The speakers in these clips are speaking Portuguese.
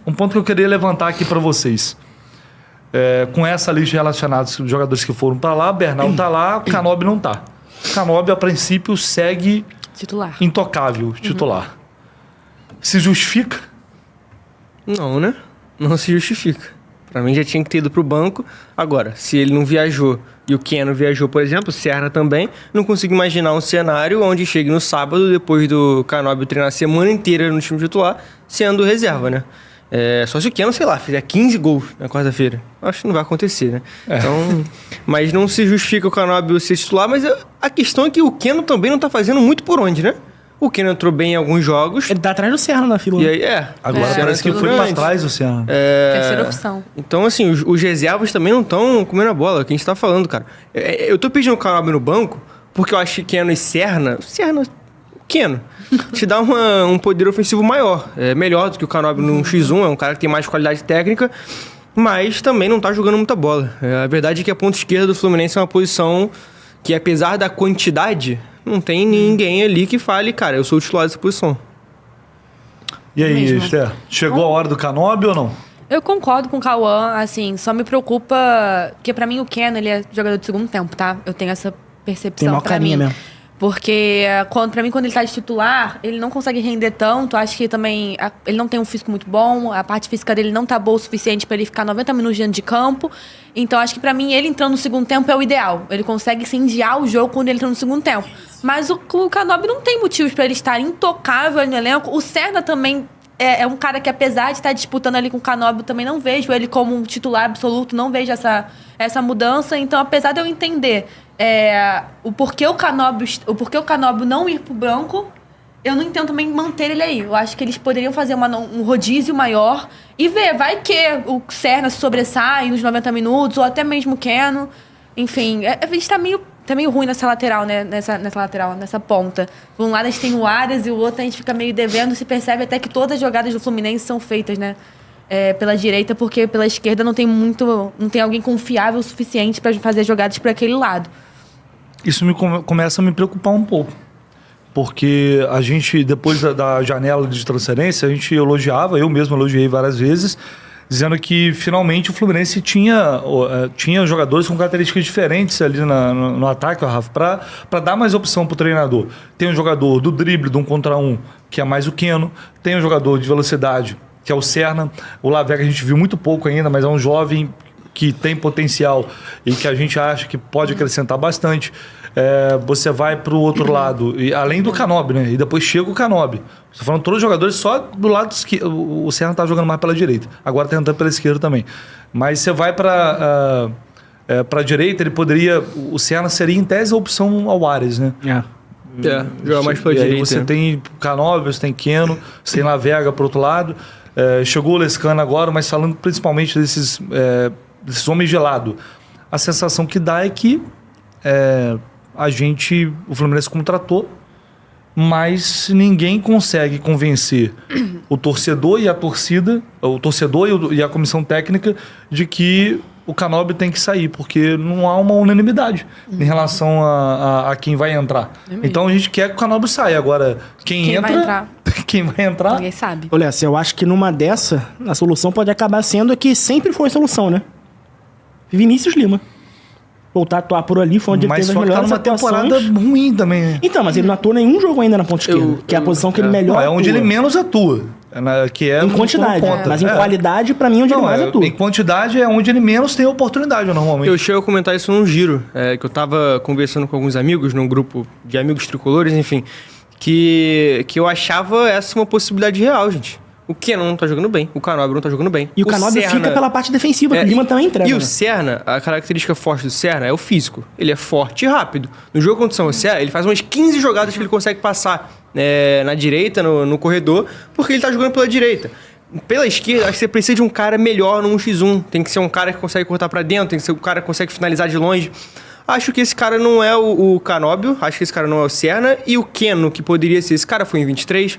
Um ponto que eu queria levantar aqui para vocês. Com essa lista de relacionados de jogadores que foram para lá, Bernal tá lá, Canóbio não tá. Canóbio, a princípio, segue Titular. intocável, titular. Se justifica? Não, né? Não se justifica. Pra mim já tinha que ter ido pro banco. Agora, se ele não viajou e o Keno viajou, por exemplo, o Serna também, não consigo imaginar um cenário onde chegue no sábado, depois do Canóbio treinar a semana inteira no time titular, sendo reserva, né? Só se o Keno, sei lá, fizer 15 gols na quarta-feira. Acho que não vai acontecer, né? Então, mas não se justifica o Canóbio ser titular, mas a questão é que o Keno também não tá fazendo muito por onde, né? O Keno entrou bem em alguns jogos. Ele tá atrás do Serna na fila. E aí, Agora parece que foi pra trás o Serna. Terceira opção. Então, assim, os reservas também não estão comendo a bola, que a gente tá falando, cara. Eu tô pedindo o Canóbio no banco, porque eu acho que Keno e Serna... Keno. Te dá um poder ofensivo maior. É melhor do que o Canóbio no X1, é um cara que tem mais qualidade técnica, mas também não tá jogando muita bola. A verdade é que a ponta esquerda do Fluminense é uma posição que, apesar da quantidade, não tem ninguém ali que fale, cara, eu sou o titular dessa posição. E aí, Esther? Chegou a hora do Canóbio ou não? Eu concordo com o Cauã, assim, só me preocupa... Porque pra mim o Keno, ele é jogador de segundo tempo, tá? Eu tenho essa percepção. Tem maior carinha mesmo. Porque, pra mim, quando ele tá de titular, ele não consegue render tanto. Acho que também ele não tem um físico muito bom. A parte física dele não tá boa o suficiente pra ele ficar 90 minutos dentro de campo. Então, acho que pra mim, ele entrando no segundo tempo é o ideal. Ele consegue incendiar o jogo quando ele entra no segundo tempo. Mas o Canóbio não tem motivos pra ele estar intocável ali no elenco. O Serna também é um cara que, apesar de estar disputando ali com o Canóbio, também não vejo ele como um titular absoluto. Não vejo essa mudança. Então, apesar de eu entender... o porquê o Canóbio não ir pro branco, eu não entendo também manter ele aí. Eu acho que eles poderiam fazer um rodízio maior e ver, vai que o Serna se sobressai nos 90 minutos, ou até mesmo o Keno. Enfim, a gente tá meio ruim nessa lateral, né? Nessa ponta. Por um lado a gente tem o Arias e o outro a gente fica meio devendo. Se percebe até que todas as jogadas do Fluminense são feitas, né? Pela direita, porque pela esquerda não tem alguém confiável o suficiente para fazer jogadas por aquele lado. Isso começa a me preocupar um pouco. Porque a gente, depois da janela de transferência, a gente elogiava, eu mesmo elogiei várias vezes, dizendo que finalmente o Fluminense tinha jogadores com características diferentes ali no ataque, Rafa, para dar mais opção para o treinador. Tem um jogador do drible, de 1 contra 1, que é mais o Keno. Tem um jogador de velocidade, que é o Serna. O Lavega a gente viu muito pouco ainda, mas é um jovem que tem potencial e que a gente acha que pode acrescentar bastante. Você vai para o outro lado, e além do Canóbio, né? E depois chega o Canóbio. Estou falando todos os jogadores só do lado esquerdo. O Serna está jogando mais pela direita. Agora está entrando pela esquerda também. Mas você vai para a direita, o Serna seria em tese a opção ao Arias, né? Joga mais pela direita. Aí você tem Canóbio, você tem Keno, você tem Lavega para o outro lado. Chegou o Lescano agora, mas falando principalmente desses homens de lado. A sensação que dá é que o Fluminense contratou, mas ninguém consegue convencer o torcedor e a torcida, o torcedor e a comissão técnica de que o Canóbio tem que sair, porque não há uma unanimidade em relação a quem vai entrar. Então a gente quer que o Canóbio saia. Agora, quem entra... Quem vai entrar? Ninguém sabe. Olha, eu acho que numa dessa, a solução pode acabar sendo que sempre foi a solução, né? Vinícius Lima. Voltar a atuar por ali, foi onde ele teve as melhores atuações. Mas só que tá numa temporada ruim também, né? Então, mas ele não atuou nenhum jogo ainda na ponta esquerda, que é a posição que ele melhor atua. É onde ele menos atua. Em quantidade, mas em qualidade, pra mim, é onde ele mais atua. Em quantidade é onde ele menos tem oportunidade, normalmente. Eu chego a comentar isso num giro, que eu tava conversando com alguns amigos, num grupo de amigos tricolores, enfim, que eu achava essa uma possibilidade real, gente. O Keno não tá jogando bem, o Canóbio não tá jogando bem. E o Canóbio fica pela parte defensiva, que o Lima também entrega. E o Serna, a característica forte do Serna é o físico. Ele é forte e rápido. No jogo contra o São José, ele faz umas 15 jogadas que ele consegue passar na direita, no corredor, porque ele tá jogando pela direita. Pela esquerda, acho que você precisa de um cara melhor no 1x1. Tem que ser um cara que consegue cortar pra dentro, tem que ser um cara que consegue finalizar de longe. Acho que esse cara não é o Canóbio, acho que esse cara não é o Serna. E o Keno, que poderia ser esse cara, foi em 23.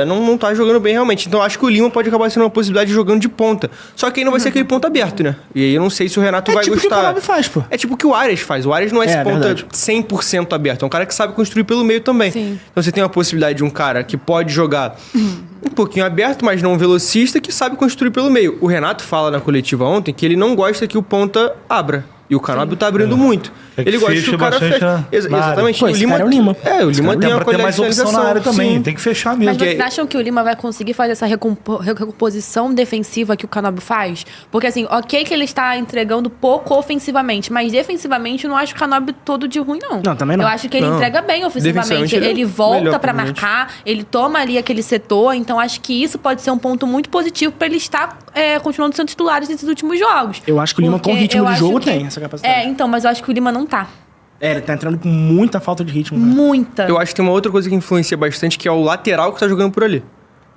não tá jogando bem realmente. Então acho que o Lima pode acabar sendo uma possibilidade de jogando de ponta. Só que aí não vai ser aquele ponta aberto, né? E aí eu não sei se o Renato vai tipo gostar. O que o Canóbio faz, pô. É tipo o que o Arias faz. O Arias não é esse ponta verdade. 100% aberto. É um cara que sabe construir pelo meio também. Sim. Então você tem a possibilidade de um cara que pode jogar um pouquinho aberto, mas não um velocista, que sabe construir pelo meio. O Renato fala na coletiva ontem que ele não gosta que o ponta abra. E o Canóbio tá abrindo muito. É que Ele gosta que o cara fecha fecha. bastante Pô, Exatamente. esse cara é o Lima. O Lima tem pra a ter mais opção na área também. Sim. Tem que fechar mesmo. Mas vocês acham que o Lima vai conseguir fazer essa recomposição defensiva que o Canóbio faz? Porque assim, ok que ele está entregando pouco ofensivamente, mas defensivamente eu não acho o Canóbio todo de ruim, não. Não, também não. Eu acho que ele Não. entrega bem ofensivamente. Defensivamente, ele é Ele volta melhor, pra provavelmente. marcar, ele toma ali aquele setor, então acho que isso pode ser um ponto muito positivo pra ele estar continuando sendo titular nesses últimos jogos. Eu acho que o Lima, com Porque ritmo eu de acho jogo, que- tem essa capacidade. então, mas eu acho que o Lima não tá. Ele tá entrando com muita falta de ritmo. Né? Muita. Eu acho que tem uma outra coisa que influencia bastante, que é o lateral que tá jogando por ali.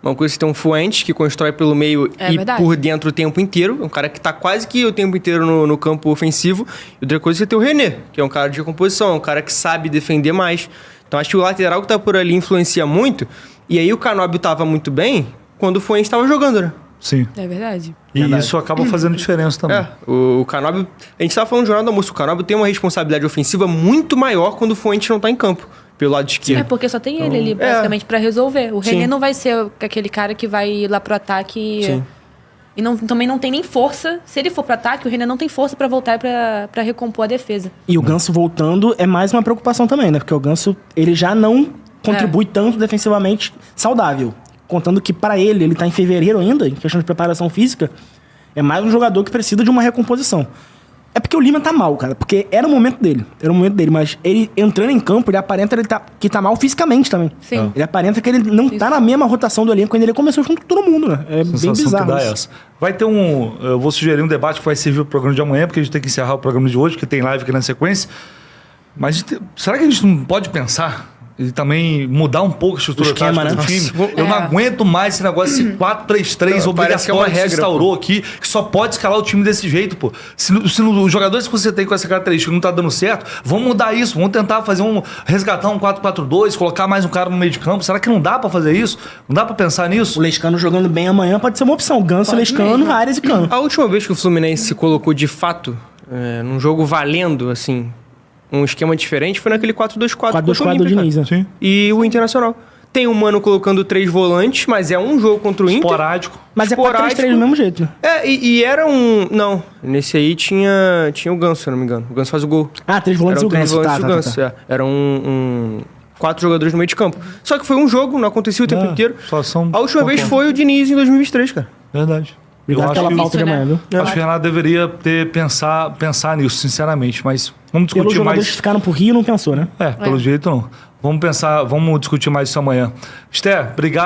Uma coisa que tem um Fuentes, que constrói pelo meio e verdade. por dentro o tempo inteiro. Um cara que tá quase que o tempo inteiro no campo ofensivo. E outra coisa é ter o René, que é um cara de recomposição, um cara que sabe defender mais. Então acho que o lateral que tá por ali influencia muito. E aí o Canóbio tava muito bem quando o Fuentes tava jogando, né? Sim. É verdade. E Verdade. isso acaba fazendo diferença também. O Canóbio... A gente tava falando no Jornal do Almoço. O Canóbio tem uma responsabilidade ofensiva muito maior quando o Fuentes não tá em campo, pelo lado esquerdo. É porque só tem ele ali, basicamente, pra resolver. O René Sim. não vai ser aquele cara que vai ir lá pro ataque. Sim. E também não tem nem força. Se ele for pro ataque, o René não tem força pra voltar e pra recompor a defesa. E o Ganso voltando é mais uma preocupação também, né? Porque o Ganso, ele já não contribui tanto defensivamente saudável. Contando que pra ele tá em fevereiro ainda, em questão de preparação física, é mais um jogador que precisa de uma recomposição. É porque o Lima tá mal, cara. Porque era o momento dele. Mas ele entrando em campo, ele aparenta que tá mal fisicamente também. Sim. Ele aparenta que ele não tá na mesma rotação do elenco quando ele começou junto com todo mundo, né? É bem Sensação bizarro que dá isso. essa. Vai ter eu vou sugerir um debate que vai servir o programa de amanhã, porque a gente tem que encerrar o programa de hoje, porque tem live aqui na sequência. Mas será que a gente não pode pensar e também mudar um pouco a estrutura O esquema, tática do né? time? Eu não aguento mais esse negócio, esse 4-3-3 Parece que é uma obrigatório que se regra, instaurou aqui, que só pode escalar o time desse jeito, pô. Se os jogadores que você tem com essa característica não tá dando certo, vamos mudar isso, vamos tentar fazer resgatar um 4-4-2, colocar mais um cara no meio de campo. Será que não dá pra fazer isso? Não dá pra pensar nisso? O Lescano jogando bem amanhã pode ser uma opção. Ganso, Lescano, Arias e Cano. A última vez que o Fluminense se colocou de fato num jogo valendo, assim, um esquema diferente, foi naquele 4-2-4 contra o 4-2-4 do Olímpia, Diniz, né? Sim. e o Internacional. Tem o Mano colocando 3 volantes, mas é um jogo contra o Inter. Esporádico. Mas é Esporádico. 4-3-3 do mesmo jeito, né? E era um... Não, nesse aí tinha o Ganso, se eu não me engano. O Ganso faz o gol. Ah, 3 volantes e o Eram 3 Ganso. volantes e o Ganso, é. Era 4 jogadores no meio de campo. Só que foi um jogo, não acontecia o tempo inteiro. Só são A última vez foi o Diniz em 2023, cara. Verdade. Obrigado acho pela que falta de isso, né? amanhã, viu? Acho que o Renato deveria pensar nisso, sinceramente. Mas vamos Pelos discutir jogadores mais. que ficaram pro Rio, não pensou, né? Pelo jeito não. Vamos discutir mais isso amanhã. Esté, obrigado.